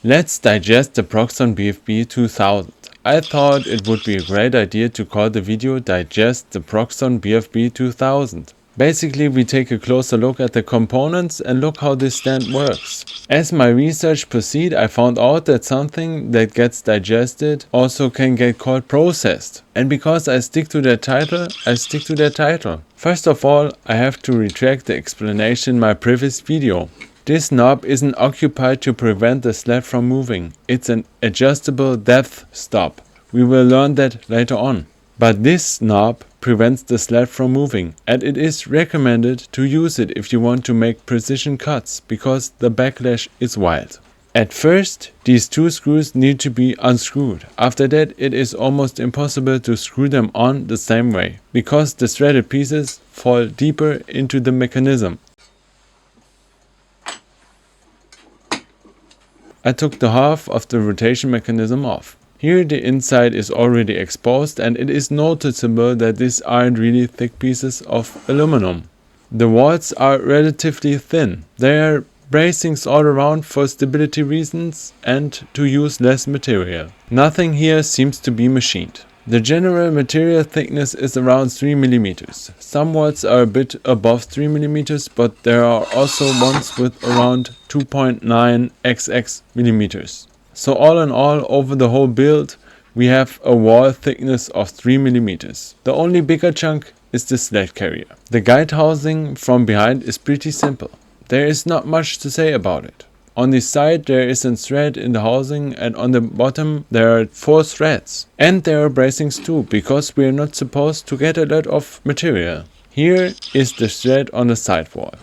Let's digest the Proxxon BFB 2000. I thought it would be a great idea to call the video Digest the Proxxon BFB 2000. Basically, we take a closer look at the components and look how this stand works. As my research proceeded, I found out that something that gets digested also can get called processed. And because I stick to that title, I stick to that title. First of all, I have to retract the explanation in my previous video. This knob isn't occupied to prevent the sled from moving. It's an adjustable depth stop. We will learn that later on. But this knob prevents the sled from moving, and it is recommended to use it if you want to make precision cuts, because the backlash is wild. At first, these two screws need to be unscrewed. After that, it is almost impossible to screw them on the same way, because the threaded pieces fall deeper into the mechanism. I took the half of the rotation mechanism off. Here the inside is already exposed, and it is noticeable that these aren't really thick pieces of aluminum. The walls are relatively thin. They are bracings all around for stability reasons and to use less material. Nothing here seems to be machined. The general material thickness is around 3 mm. Some walls are a bit above 3 mm, but there are also ones with around 2.9 XX mm. So all in all, over the whole build, we have a wall thickness of 3 mm. The only bigger chunk is the sled carrier. The guide housing from behind is pretty simple. There is not much to say about it. On the side there is a thread in the housing, and on the bottom there are 4 threads. And there are bracings too, because we are not supposed to get a lot of material. Here is the thread on the side wall.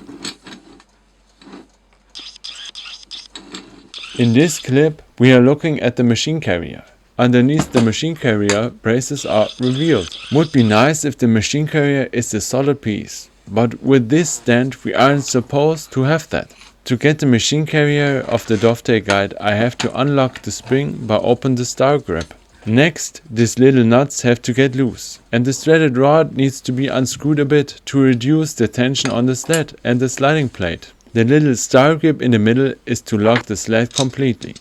In this clip, we are looking at the machine carrier. Underneath the machine carrier, braces are revealed. Would be nice if the machine carrier is a solid piece, but with this stand we aren't supposed to have that. To get the machine carrier of the dovetail guide, I have to unlock the spring by opening the star grip. Next, these little nuts have to get loose, and the threaded rod needs to be unscrewed a bit to reduce the tension on the sled and the sliding plate. The little star grip in the middle is to lock the sled completely.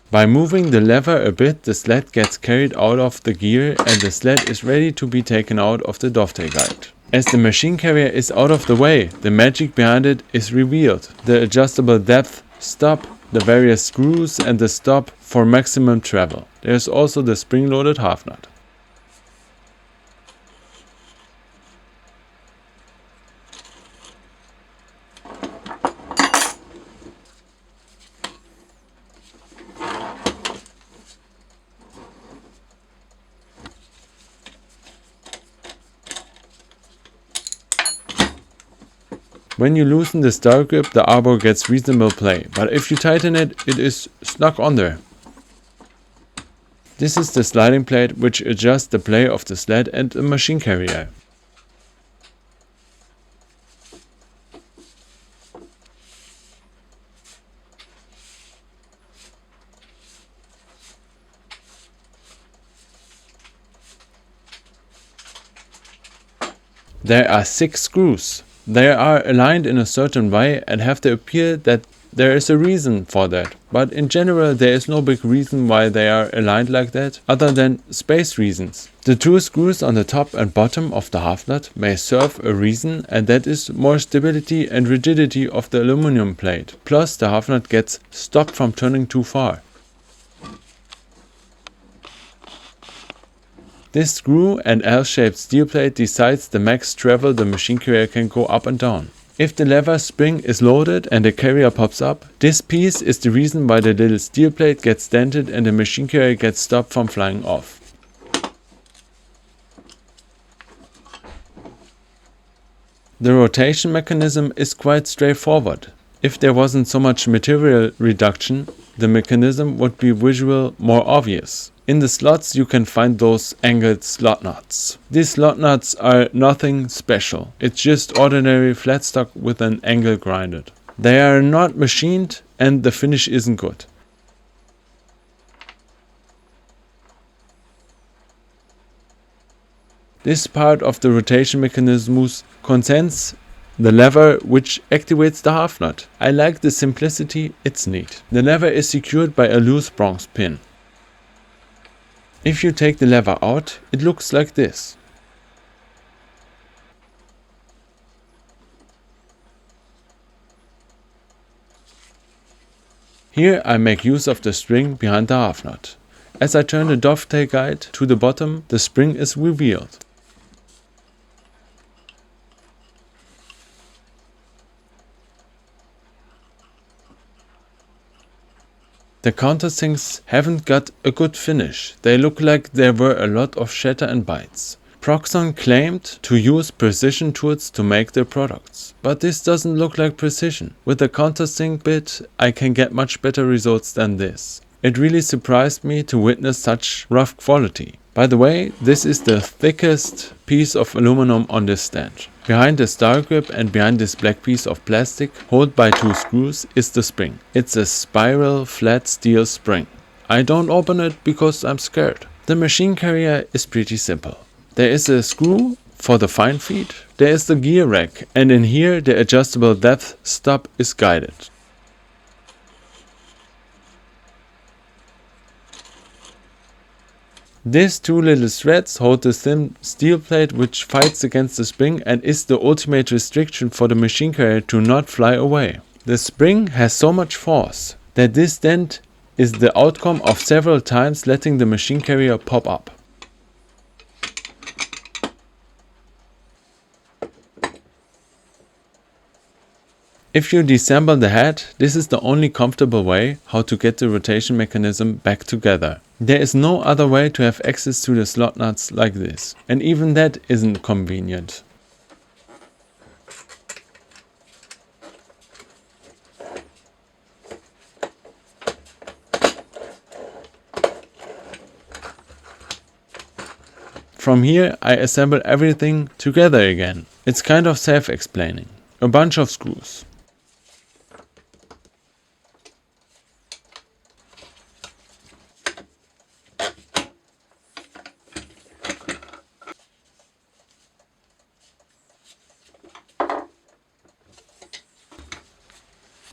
By moving the lever a bit, the sled gets carried out of the gear and the sled is ready to be taken out of the dovetail guide. As the machine carrier is out of the way, the magic behind it is revealed. The adjustable depth stop, the various screws and the stop for maximum travel. There is also the spring-loaded half nut. When you loosen the star grip, the arbor gets reasonable play, but if you tighten it, it is stuck on there. This is the sliding plate which adjusts the play of the sled and the machine carrier. There are 6 screws. They are aligned in a certain way and have the appeal that there is a reason for that. But in general there is no big reason why they are aligned like that, other than space reasons. The 2 screws on the top and bottom of the half nut may serve a reason, and that is more stability and rigidity of the aluminum plate. Plus the half nut gets stopped from turning too far. This screw and L-shaped steel plate decides the max travel the machine carrier can go up and down. If the lever spring is loaded and the carrier pops up, this piece is the reason why the little steel plate gets dented and the machine carrier gets stopped from flying off. The rotation mechanism is quite straightforward. If there wasn't so much material reduction, the mechanism would be visually more obvious. In the slots you can find those angled slot nuts. These slot nuts are nothing special. It's just ordinary flat stock with an angle grinded. They are not machined and the finish isn't good. This part of the rotation mechanism contains the lever which activates the half nut. I like the simplicity, it's neat. The lever is secured by a loose bronze pin. If you take the lever out, it looks like this. Here I make use of the spring behind the half nut. As I turn the dovetail guide to the bottom, the spring is revealed. The countersinks haven't got a good finish. They look like there were a lot of shatter and bites. Proxxon claimed to use precision tools to make their products, but this doesn't look like precision. With the countersink bit, I can get much better results than this. It really surprised me to witness such rough quality. By the way, this is the thickest piece of aluminum on this stand. Behind the star grip and behind this black piece of plastic, held by 2 screws, is the spring. It's a spiral flat steel spring. I don't open it because I'm scared. The machine carrier is pretty simple. There is a screw for the fine feed, there is the gear rack, and in here the adjustable depth stop is guided. These 2 little threads hold the thin steel plate which fights against the spring and is the ultimate restriction for the machine carrier to not fly away. The spring has so much force that this dent is the outcome of several times letting the machine carrier pop up. If you disassemble the head, this is the only comfortable way how to get the rotation mechanism back together. There is no other way to have access to the slot nuts like this, and even that isn't convenient. From here I assemble everything together again. It's kind of self-explaining. A bunch of screws.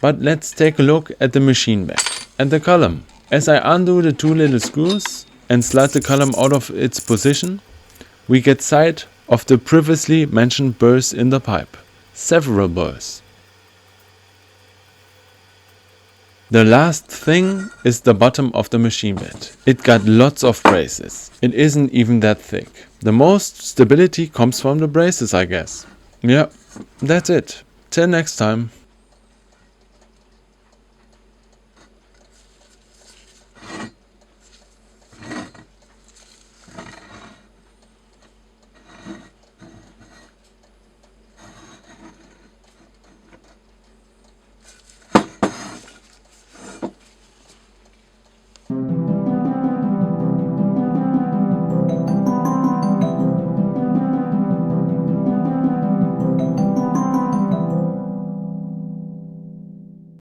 But let's take a look at the machine back and the column. As I undo the 2 little screws and slide the column out of its position, we get sight of the previously mentioned burrs in the pipe. Several burrs. The last thing is the bottom of the machine bed. It got lots of braces. It isn't even that thick. The most stability comes from the braces, I guess. Yeah, that's it. Till next time.